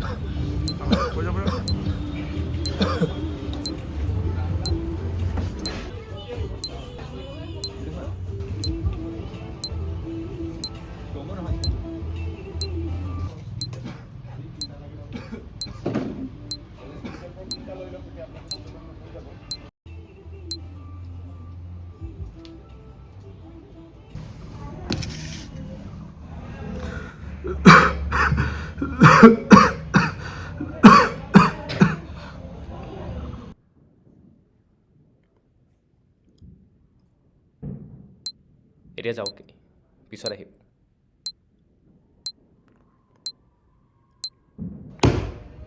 বজা বজা এতিয়া যাওক পিছত আহিব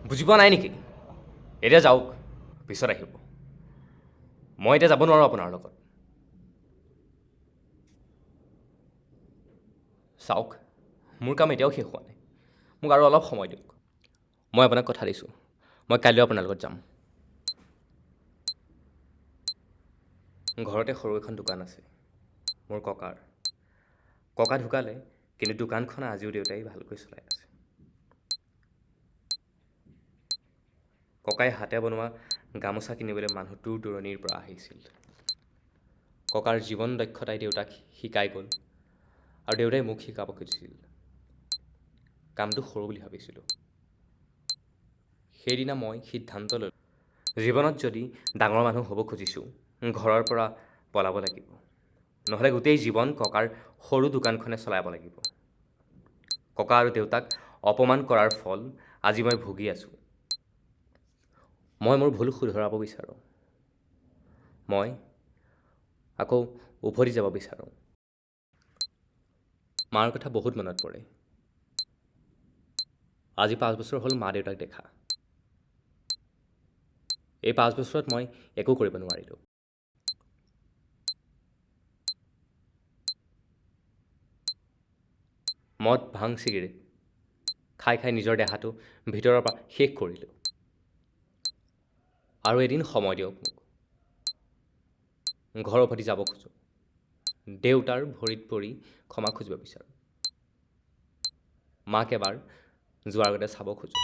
বুজি পোৱা নাই নেকি এতিয়া যাওক পিছত আহিব মই এতিয়া যাব নোৱাৰোঁ আপোনাৰ লগত চাওক মোৰ কাম এতিয়াও শেষ হোৱা নাই মোক আৰু অলপ সময় দিয়ক মই আপোনাক কথা দিছোঁ মই কাইলৈ আপোনাৰ লগত যাম ঘৰতে সৰু এখন দোকান আছে মোৰ ককা ঢুকালে কিন্তু দোকানখন আজিও দেউতাই ভালকৈ চলাই আছে ককাই হাতে বনোৱা গামোচা কিনিবলৈ মানুহ দূৰ দূৰণিৰ পৰা আহিছিল ককাৰ জীৱন দক্ষতাই দেউতাক শিকাই গ'ল আৰু দেউতাই মোক শিকাব খুজিছিল কামটো সৰু বুলি ভাবিছিলোঁ সেইদিনা মই সিদ্ধান্ত ল'লোঁ জীৱনত যদি ডাঙৰ মানুহ হ'ব খুজিছোঁ ঘৰৰ পৰা পলাব লাগিব নহ'লে গোটেই জীৱন ককাৰ সৰু দোকানখনে চলাব লাগিব ককা আৰু দেউতাক অপমান কৰাৰ ফল আজি মই ভুগি আছোঁ মই মোৰ ভুল শুধৰাব বিচাৰোঁ মই আকৌ উভতি যাব বিচাৰোঁ মাৰ কথা বহুত মনত পৰে আজি 5 বছৰ হ'ল মা দেউতাক দেখা এই 5 বছৰত মই একো কৰিব নোৱাৰিলোঁ মদ ভাং চিগাৰেট খাই নিজৰ দেহাটো ভিতৰৰ পৰা শেষ কৰিলোঁ আৰু এদিন সময় দিয়ক মোক ঘৰ উভতি যাব খোজোঁ দেউতাৰ ভৰিত পৰি ক্ষমা খুজিব বিচাৰোঁ মাক এবাৰ যোৱাৰ আগতে চাব খোজোঁ